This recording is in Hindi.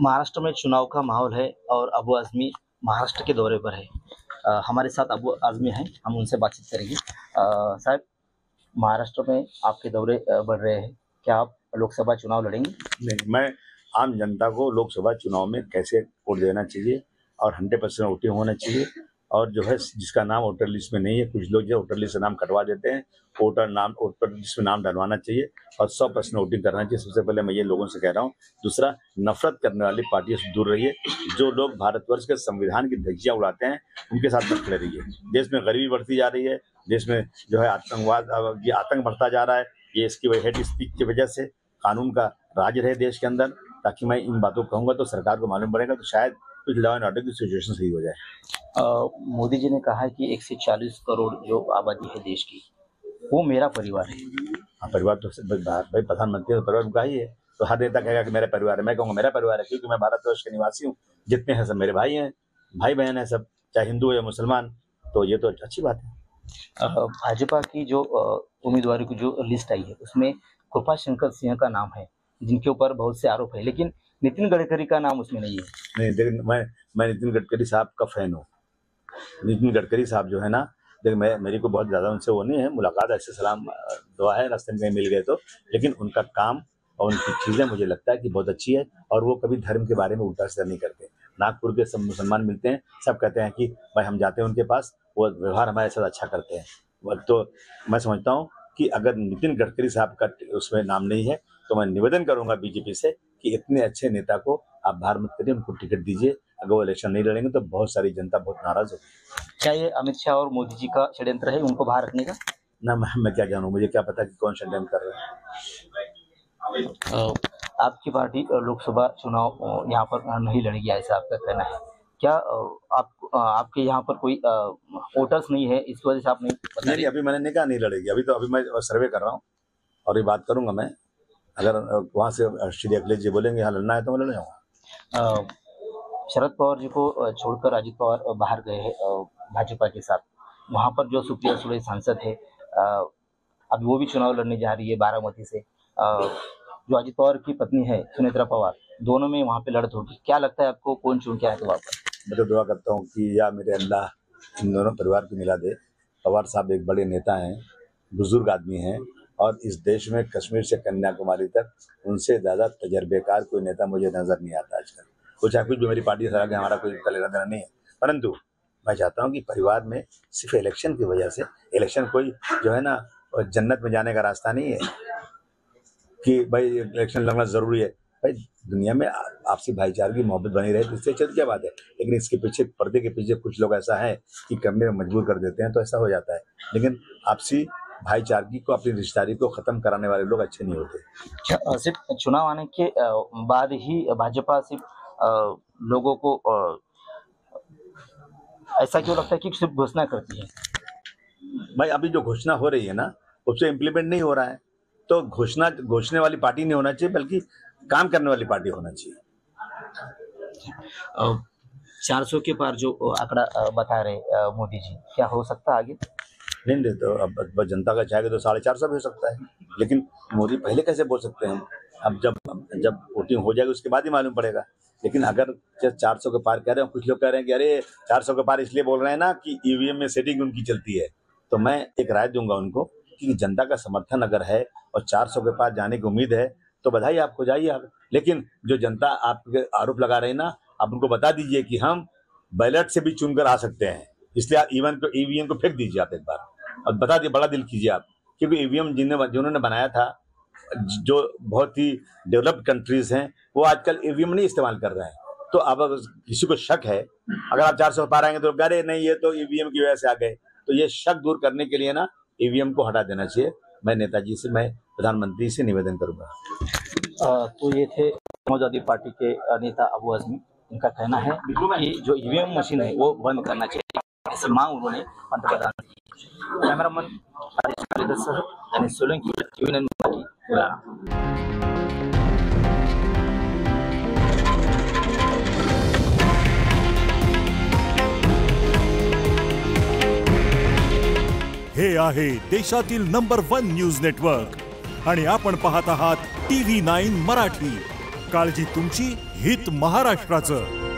महाराष्ट्र में चुनाव का माहौल है और अबू आज़मी महाराष्ट्र के दौरे पर है। हमारे साथ अबू आज़मी हैं, हम उनसे बातचीत करेंगे। साहब, महाराष्ट्र में आपके दौरे बढ़ रहे हैं, क्या आप लोकसभा चुनाव लड़ेंगे? नहीं, मैं आम जनता को लोकसभा चुनाव में कैसे वोट देना चाहिए और 100% वोटिंग होना चाहिए, और जो है जिसका नाम वोटर लिस्ट में नहीं है, कुछ लोग जो वोटर लिस्ट से नाम कटवा देते हैं, वोटर लिस्ट में नाम डलवाना चाहिए और 100% वोटिंग करना चाहिए। सबसे पहले मैं ये लोगों से कह रहा हूँ। दूसरा, नफरत करने वाली पार्टियों से दूर रहिए। जो लोग भारतवर्ष के संविधान की धज्जियां उड़ाते हैं, उनके साथ मत खड़े रहिए। देश में गरीबी बढ़ती जा रही है, देश में जो है ये आतंक बढ़ता जा रहा है। ये इसकी हेट स्पीच की वजह से कानून का राज रहे देश के अंदर। ताकि मैं इन बातों को कहूँगा तो सरकार को मालूम पड़ेगा, तो शायद कुछ लॉ एंड ऑर्डर की सिचुएशन सही हो जाए। मोदी जी ने कहा है कि 140 करोड़ जो आबादी है देश की, वो मेरा परिवार है। हाँ, परिवार तो भाई प्रधानमंत्री तो परिवार उनका ही है, तो हर नेता कहेगा कि मेरा परिवार है। मैं कहूँगा मेरा परिवार है, क्योंकि मैं भारतवर्ष के निवासी हूँ। जितने हैं सब मेरे भाई हैं, भाई बहन है सब, चाहे हिंदू हो या मुसलमान। तो ये तो अच्छी बात है। भाजपा की जो उम्मीदवारों की जो लिस्ट आई है, उसमें कृपा शंकर सिंह का नाम है, जिनके ऊपर बहुत से आरोप है, लेकिन नितिन गडकरी का नाम उसमें नहीं है। नहीं, लेकिन मैं नितिन गडकरी साहब का फैन हूँ। नितिन गडकरी साहब जो है ना, देख मेरी को बहुत ज़्यादा उनसे वो नहीं है मुलाकात, ऐसे सलाम दुआ है, रास्ते में कहीं मिल गए तो। लेकिन उनका काम और उनकी चीज़ें मुझे लगता है कि बहुत अच्छी है, और वो कभी धर्म के बारे में उल्टा सीधा नहीं करते। नागपुर के सब मुसलमान मिलते हैं, सब कहते हैं कि भाई हम जाते हैं उनके पास, वो व्यवहार हमारे साथ अच्छा करते हैं। तो मैं समझता हूँ कि अगर नितिन गडकरी साहब का उसमें नाम नहीं है, तो मैं निवेदन करूंगा बीजेपी से कि इतने अच्छे नेता को आप बाहर मत करिए, उनको टिकट दीजिए। अगर वो इलेक्शन नहीं लड़ेंगे तो बहुत सारी जनता बहुत नाराज होगी। क्या ये अमित शाह और मोदी जी का षड्यंत्र है उनको बाहर रखने का? ना, मैं क्या जानूं, मुझे क्या पता कि कौन षड्यंत्र कर रहा है। आपकी पार्टी लोकसभा चुनाव यहाँ पर नहीं लड़ेगी, ऐसा आपका कहना है क्या? आपके यहाँ पर कोई वोटर्स नहीं है, इस वजह से आप नहीं, अभी मैंने नहीं कहा नहीं लड़ेगी। अभी मैं सर्वे कर रहा हूँ और ये बात करूंगा मैं। अगर वहाँ से श्री अखिलेश जी बोलेंगे यहाँ लड़ना है तो मैं लड़ जाऊँगा। शरद पवार जी को छोड़कर अजित पवार बाहर गए हैं भाजपा के साथ। वहाँ पर जो सुप्रिया सुले सांसद है, अभी वो भी चुनाव लड़ने जा रही है बारामती से। जो अजित पवार की पत्नी है सुनेत्रा पवार, दोनों में वहाँ पे लड़त होगी। क्या लगता है आपको, कौन चुन के आए तो वापस? मैं तो दुआ करता हूँ कि या मेरे अल्लाह इन दोनों परिवार को मिला दे। पवार साहब एक बड़े नेता हैं, बुजुर्ग आदमी हैं, और इस देश में कश्मीर से कन्याकुमारी तक उनसे ज़्यादा तजर्बेकार कोई नेता मुझे नज़र नहीं आता आजकल। वो चाहे कुछ भी मेरी पार्टी से आगे, हमारा कोई लेना देना नहीं है, परंतु मैं चाहता हूँ कि परिवार में सिर्फ इलेक्शन की वजह से, इलेक्शन कोई जो है ना जन्नत में जाने का रास्ता नहीं है कि भाई इलेक्शन लड़ना ज़रूरी है। भाई दुनिया में आपसी भाईचारे की मोहब्बत बनी रहे तो इससे अच्छी क्या बात है। लेकिन इसके पीछे, पर्दे के पीछे कुछ लोग ऐसा है कि करने में मजबूर कर देते हैं, तो ऐसा हो जाता है। लेकिन आपसी भाईचारगी को, अपनी रिश्तेदारी को खत्म कराने वाले लोग अच्छे नहीं होते। सिर्फ चुनाव आने के बाद ही भाजपा सिर्फ लोगों को ऐसा क्यों लगता है कि सिर्फ घोषणा करती है? भाई अभी जो घोषणा हो रही है ना, उससे इम्प्लीमेंट नहीं हो रहा है। तो घोषणे वाली पार्टी नहीं होना चाहिए, बल्कि काम करने वाली पार्टी होना चाहिए। 400 के पार जो आंकड़ा बता रहे मोदी जी, क्या हो सकता है आगे? नहीं दे तो अब जनता का चाहेगा तो 450 भी हो सकता है। लेकिन मोदी पहले कैसे बोल सकते हैं? अब जब वोटिंग हो जाएगी उसके बाद ही मालूम पड़ेगा। लेकिन अगर 400 के पार कह रहे हैं, कुछ लोग कह रहे हैं कि अरे 400 के पार इसलिए बोल रहे हैं ना कि ईवीएम में सेटिंग उनकी चलती है। तो मैं एक राय दूंगा उनको कि जनता का समर्थन अगर है और 400 के पार जाने की उम्मीद है तो बधाई आपको, जाइए आप। लेकिन जो जनता आपके आरोप लगा रही है ना, आप उनको बता दीजिए कि हम बैलेट से भी चुनकर आ सकते हैं, इसलिए आप ईवीएम को फेंक दीजिए आप एक बार और बता दिए, बड़ा दिल कीजिए आप। क्योंकि ईवीएम जिन्होंने बनाया था, जो बहुत ही डेवलप्ड कंट्रीज हैं, वो आजकल ईवीएम नहीं इस्तेमाल कर रहे हैं। तो अब अगर किसी को शक है, अगर आप 400 पार आएंगे तो अरे नहीं ये तो ईवीएम की वजह से आ गए, तो ये शक दूर करने के लिए ना ईवीएम को हटा देना चाहिए। मैं नेताजी से, मैं प्रधानमंत्री से निवेदन करूंगा। तो ये थे समाजवादी पार्टी के नेता अबू आज़मी। इनका कहना है कि जो ईवीएम मशीन है वो बंद करना चाहिए, ऐसी मांग उन्होंने पंतप्रधान की। कैमरामैन गणेश सोलंकी, टीवी 9 बुलाना। हे आहे देशातील नंबर 1 न्यूज नेटवर्क आणि आपण पाहत आहात TV9 मराठी। काळजी तुमची, हित महाराष्ट्राचं.